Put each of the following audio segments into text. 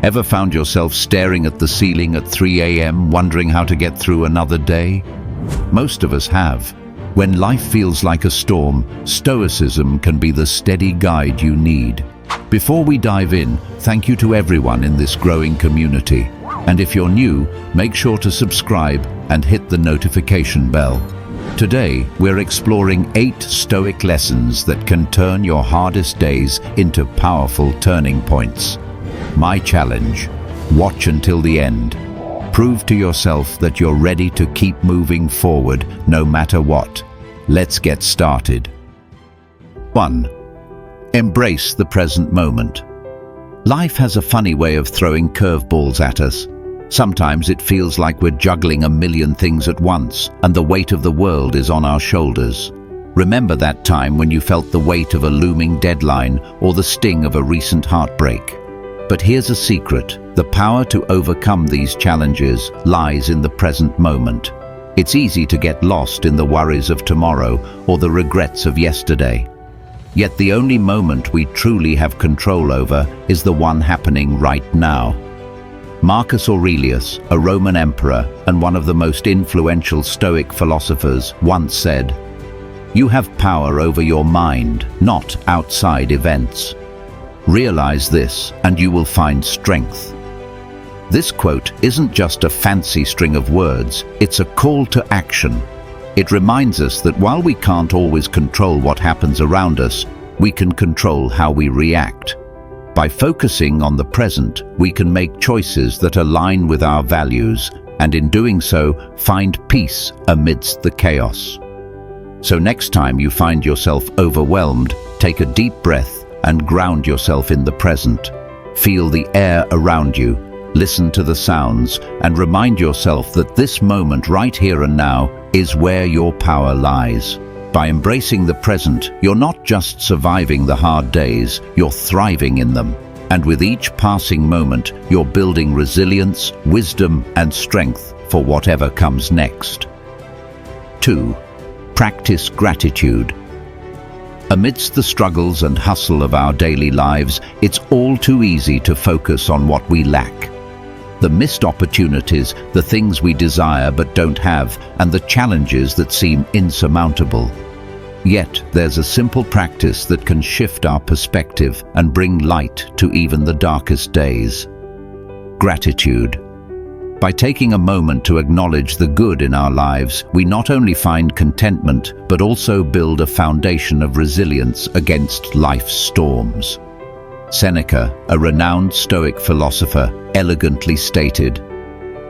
Ever found yourself staring at the ceiling at 3 a.m. wondering how to get through another day? Most of us have. When life feels like a storm, Stoicism can be the steady guide you need. Before we dive in, thank you to everyone in this growing community. And if you're new, make sure to subscribe and hit the notification bell. Today, we're exploring 8 Stoic lessons that can turn your hardest days into powerful turning points. My challenge: watch until the end. Prove to yourself that you're ready to keep moving forward no matter what. Let's get started. 1. Embrace the present moment. Life has a funny way of throwing curveballs at us. Sometimes it feels like we're juggling a million things at once, and the weight of the world is on our shoulders. Remember that time when you felt the weight of a looming deadline or the sting of a recent heartbreak? But here's a secret: the power to overcome these challenges lies in the present moment. It's easy to get lost in the worries of tomorrow or the regrets of yesterday. Yet the only moment we truly have control over is the one happening right now. Marcus Aurelius, a Roman emperor and one of the most influential Stoic philosophers, once said, "You have power over your mind, not outside events. Realize this, and you will find strength." This quote isn't just a fancy string of words, it's a call to action. It reminds us that while we can't always control what happens around us, we can control how we react. By focusing on the present, we can make choices that align with our values, and in doing so, find peace amidst the chaos. So next time you find yourself overwhelmed, take a deep breath and ground yourself in the present. Feel the air around you, listen to the sounds, and remind yourself that this moment right here and now is where your power lies. By embracing the present, you're not just surviving the hard days, you're thriving in them. And with each passing moment, you're building resilience, wisdom, and strength for whatever comes next. 2. Practice gratitude. Amidst the struggles and hustle of our daily lives, it's all too easy to focus on what we lack. The missed opportunities, the things we desire but don't have, and the challenges that seem insurmountable. Yet, there's a simple practice that can shift our perspective and bring light to even the darkest days. Gratitude. By taking a moment to acknowledge the good in our lives, we not only find contentment, but also build a foundation of resilience against life's storms. Seneca, a renowned Stoic philosopher, elegantly stated,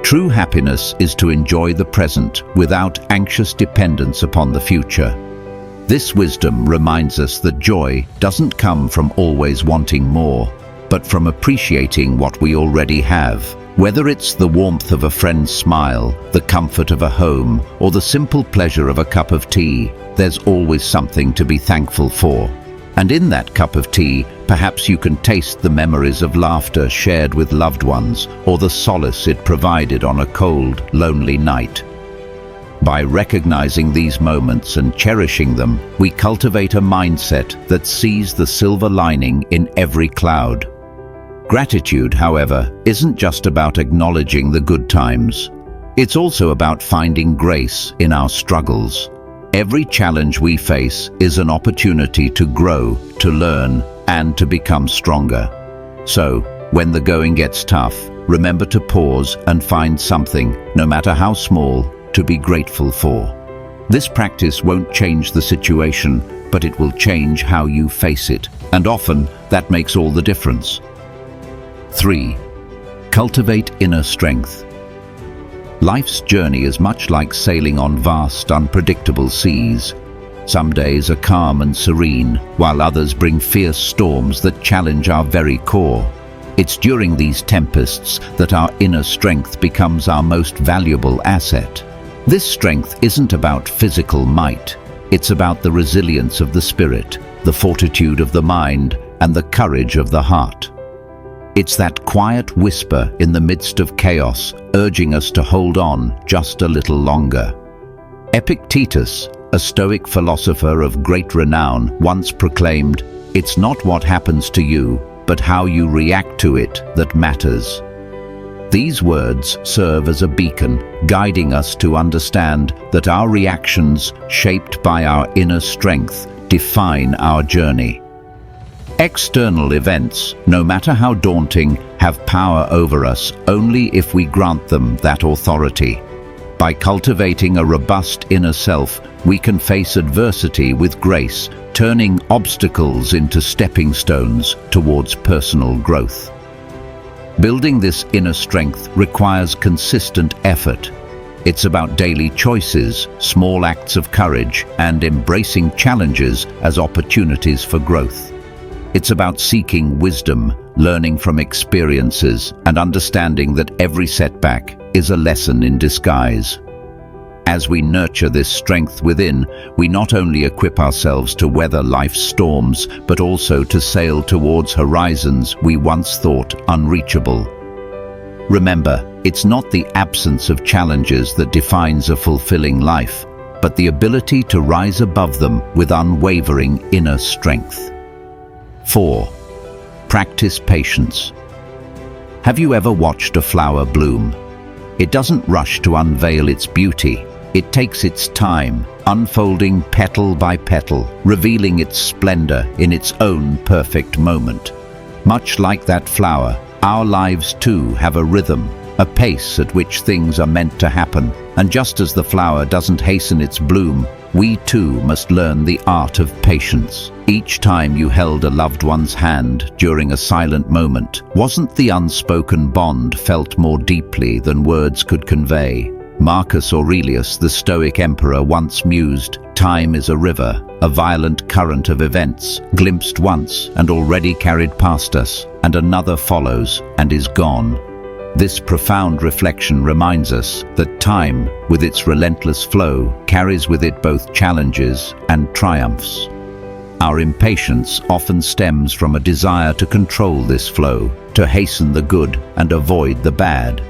"True happiness is to enjoy the present without anxious dependence upon the future." This wisdom reminds us that joy doesn't come from always wanting more, but from appreciating what we already have. Whether it's the warmth of a friend's smile, the comfort of a home, or the simple pleasure of a cup of tea, there's always something to be thankful for. And in that cup of tea, perhaps you can taste the memories of laughter shared with loved ones, or the solace it provided on a cold, lonely night. By recognizing these moments and cherishing them, we cultivate a mindset that sees the silver lining in every cloud. Gratitude, however, isn't just about acknowledging the good times. It's also about finding grace in our struggles. Every challenge we face is an opportunity to grow, to learn, and to become stronger. So, when the going gets tough, remember to pause and find something, no matter how small, to be grateful for. This practice won't change the situation, but it will change how you face it, and often that makes all the difference. 3. Cultivate inner strength. Life's journey is much like sailing on vast, unpredictable seas. Some days are calm and serene, while others bring fierce storms that challenge our very core. It's during these tempests that our inner strength becomes our most valuable asset. This strength isn't about physical might. It's about the resilience of the spirit, the fortitude of the mind, and the courage of the heart. It's that quiet whisper in the midst of chaos, urging us to hold on just a little longer. Epictetus, a Stoic philosopher of great renown, once proclaimed, "It's not what happens to you, but how you react to it that matters. These words serve as a beacon, guiding us to understand that our reactions, shaped by our inner strength, define our journey. External events, no matter how daunting, have power over us only if we grant them that authority. By cultivating a robust inner self, we can face adversity with grace, turning obstacles into stepping stones towards personal growth. Building this inner strength requires consistent effort. It's about daily choices, small acts of courage, and embracing challenges as opportunities for growth. It's about seeking wisdom, learning from experiences, and understanding that every setback is a lesson in disguise. As we nurture this strength within, we not only equip ourselves to weather life's storms, but also to sail towards horizons we once thought unreachable. Remember, it's not the absence of challenges that defines a fulfilling life, but the ability to rise above them with unwavering inner strength. 4. Practice patience. Have you ever watched a flower bloom? It doesn't rush to unveil its beauty. It takes its time, unfolding petal by petal, revealing its splendor in its own perfect moment. Much like that flower, our lives too have a rhythm, a pace at which things are meant to happen. And just as the flower doesn't hasten its bloom, we too must learn the art of patience. Each time you held a loved one's hand during a silent moment, wasn't the unspoken bond felt more deeply than words could convey? Marcus Aurelius, the Stoic emperor, once mused, "Time is a river, a violent current of events, glimpsed once and already carried past us, and another follows and is gone." This profound reflection reminds us that time, with its relentless flow, carries with it both challenges and triumphs. Our impatience often stems from a desire to control this flow, to hasten the good and avoid the bad.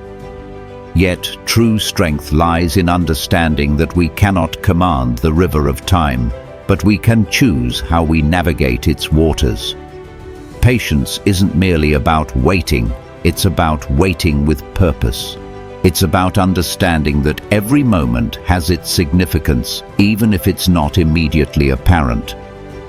Yet, true strength lies in understanding that we cannot command the river of time, but we can choose how we navigate its waters. Patience isn't merely about waiting, it's about waiting with purpose. It's about understanding that every moment has its significance, even if it's not immediately apparent.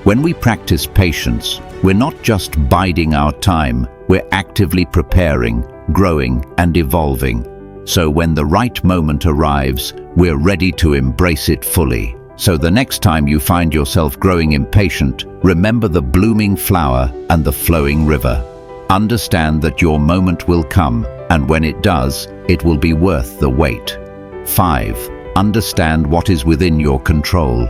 When we practice patience, we're not just biding our time, we're actively preparing, growing, and evolving. So when the right moment arrives, we're ready to embrace it fully. So the next time you find yourself growing impatient, remember the blooming flower and the flowing river. Understand that your moment will come, and when it does, it will be worth the wait. 5. Understand what is within your control.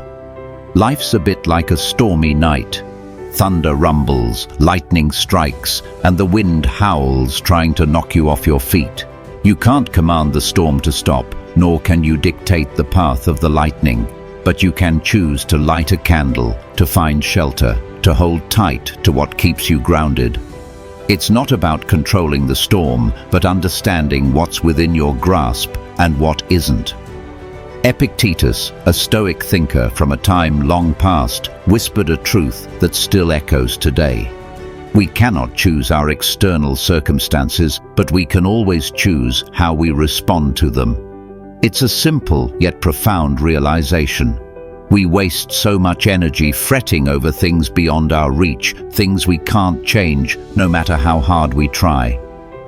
Life's a bit like a stormy night. Thunder rumbles, lightning strikes, and the wind howls trying to knock you off your feet. You can't command the storm to stop, nor can you dictate the path of the lightning, but you can choose to light a candle, to find shelter, to hold tight to what keeps you grounded. It's not about controlling the storm, but understanding what's within your grasp and what isn't. Epictetus, a Stoic thinker from a time long past, whispered a truth that still echoes today. We cannot choose our external circumstances, but we can always choose how we respond to them. It's a simple yet profound realization. We waste so much energy fretting over things beyond our reach, things we can't change, no matter how hard we try.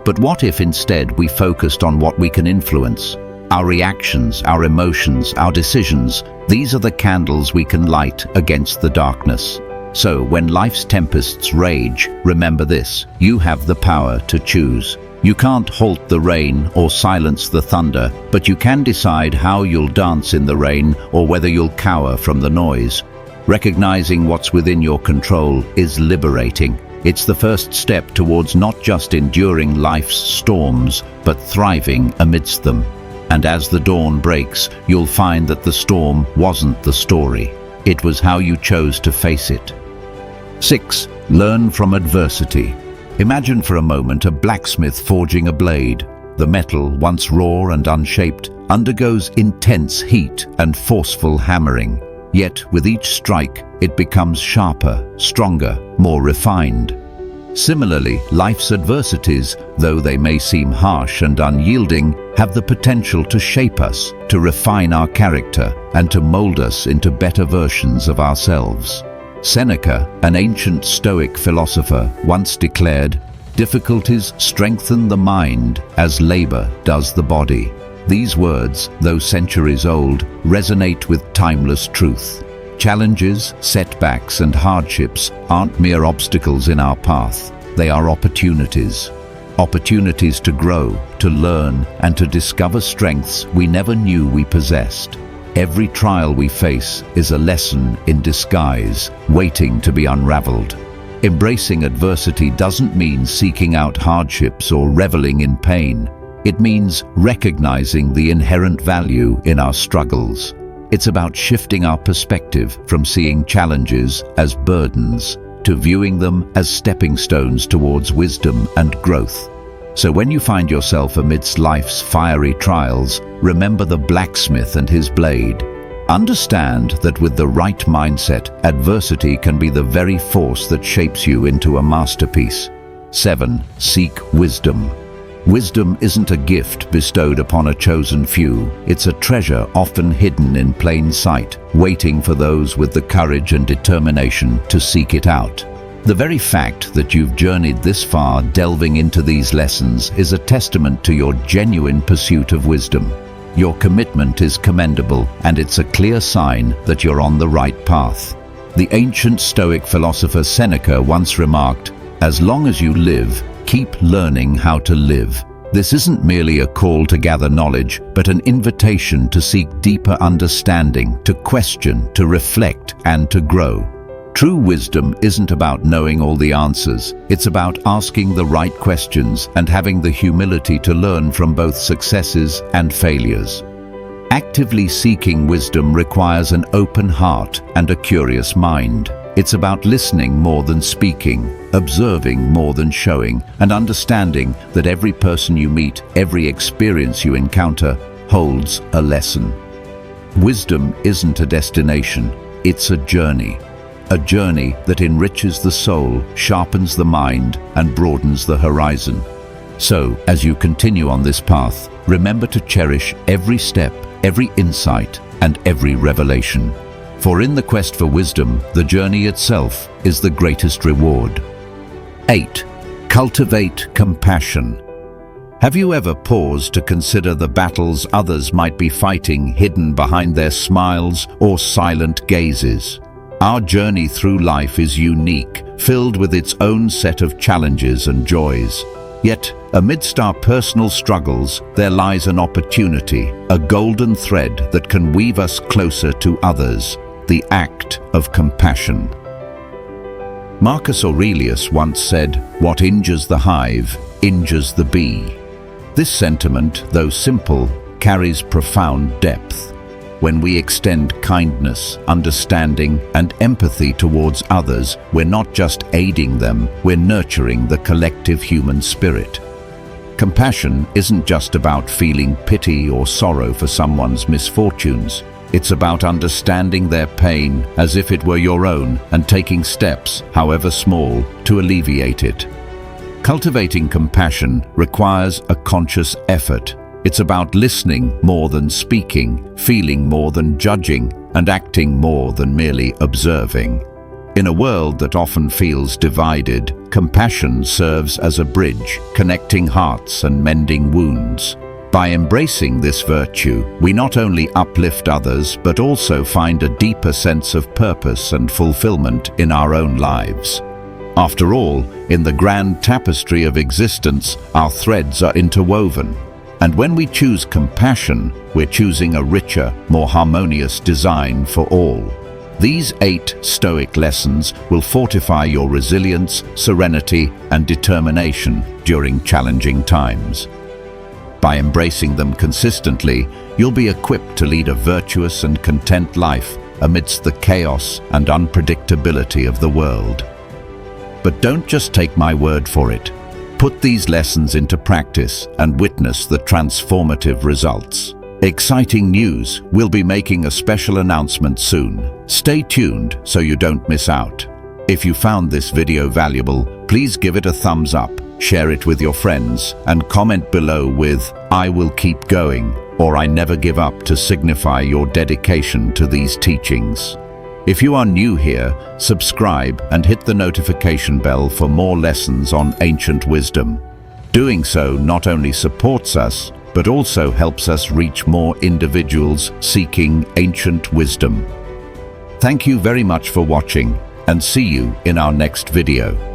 But what if instead we focused on what we can influence? Our reactions, our emotions, our decisions, these are the candles we can light against the darkness. So when life's tempests rage, remember this: you have the power to choose. You can't halt the rain or silence the thunder, but you can decide how you'll dance in the rain or whether you'll cower from the noise. Recognizing what's within your control is liberating. It's the first step towards not just enduring life's storms, but thriving amidst them. And as the dawn breaks, you'll find that the storm wasn't the story. It was how you chose to face it. 6. Learn from adversity. Imagine for a moment a blacksmith forging a blade. The metal, once raw and unshaped, undergoes intense heat and forceful hammering. Yet, with each strike, it becomes sharper, stronger, more refined. Similarly, life's adversities, though they may seem harsh and unyielding, have the potential to shape us, to refine our character, and to mold us into better versions of ourselves. Seneca, an ancient Stoic philosopher, once declared, "Difficulties strengthen the mind as labor does the body." These words, though centuries old, resonate with timeless truth. Challenges, setbacks, and hardships aren't mere obstacles in our path. They are opportunities. Opportunities to grow, to learn, and to discover strengths we never knew we possessed. Every trial we face is a lesson in disguise, waiting to be unraveled. Embracing adversity doesn't mean seeking out hardships or reveling in pain. It means recognizing the inherent value in our struggles. It's about shifting our perspective from seeing challenges as burdens to viewing them as stepping stones towards wisdom and growth. So when you find yourself amidst life's fiery trials, remember the blacksmith and his blade. Understand that with the right mindset, adversity can be the very force that shapes you into a masterpiece. 7. Seek wisdom. Wisdom isn't a gift bestowed upon a chosen few. It's a treasure often hidden in plain sight, waiting for those with the courage and determination to seek it out. The very fact that you've journeyed this far delving into these lessons is a testament to your genuine pursuit of wisdom. Your commitment is commendable, and it's a clear sign that you're on the right path. The ancient Stoic philosopher Seneca once remarked, "As long as you live, keep learning how to live." This isn't merely a call to gather knowledge, but an invitation to seek deeper understanding, to question, to reflect, and to grow. True wisdom isn't about knowing all the answers. It's about asking the right questions and having the humility to learn from both successes and failures. Actively seeking wisdom requires an open heart and a curious mind. It's about listening more than speaking, observing more than showing, and understanding that every person you meet, every experience you encounter, holds a lesson. Wisdom isn't a destination, it's a journey. A journey that enriches the soul, sharpens the mind, and broadens the horizon. So, as you continue on this path, remember to cherish every step, every insight, and every revelation. For in the quest for wisdom, the journey itself is the greatest reward. 8. Cultivate compassion. Have you ever paused to consider the battles others might be fighting hidden behind their smiles or silent gazes? Our journey through life is unique, filled with its own set of challenges and joys. Yet, amidst our personal struggles, there lies an opportunity, a golden thread that can weave us closer to others. The act of compassion. Marcus Aurelius once said, "What injures the hive, injures the bee." This sentiment, though simple, carries profound depth. When we extend kindness, understanding, and empathy towards others, we're not just aiding them, we're nurturing the collective human spirit. Compassion isn't just about feeling pity or sorrow for someone's misfortunes. It's about understanding their pain as if it were your own and taking steps, however small, to alleviate it. Cultivating compassion requires a conscious effort. It's about listening more than speaking, feeling more than judging, and acting more than merely observing. In a world that often feels divided, compassion serves as a bridge, connecting hearts and mending wounds. By embracing this virtue, we not only uplift others, but also find a deeper sense of purpose and fulfillment in our own lives. After all, in the grand tapestry of existence, our threads are interwoven. And when we choose compassion, we're choosing a richer, more harmonious design for all. These 8 Stoic lessons will fortify your resilience, serenity, and determination during challenging times. By embracing them consistently, you'll be equipped to lead a virtuous and content life amidst the chaos and unpredictability of the world. But don't just take my word for it. Put these lessons into practice and witness the transformative results. Exciting news! We'll be making a special announcement soon. Stay tuned so you don't miss out. If you found this video valuable, Please give it a thumbs up, share it with your friends, and comment below with "I will keep going" or "I never give up" to signify your dedication to these teachings. If you are new here, subscribe and hit the notification bell for more lessons on ancient wisdom. Doing so not only supports us, but also helps us reach more individuals seeking ancient wisdom. Thank you very much for watching, and see you in our next video.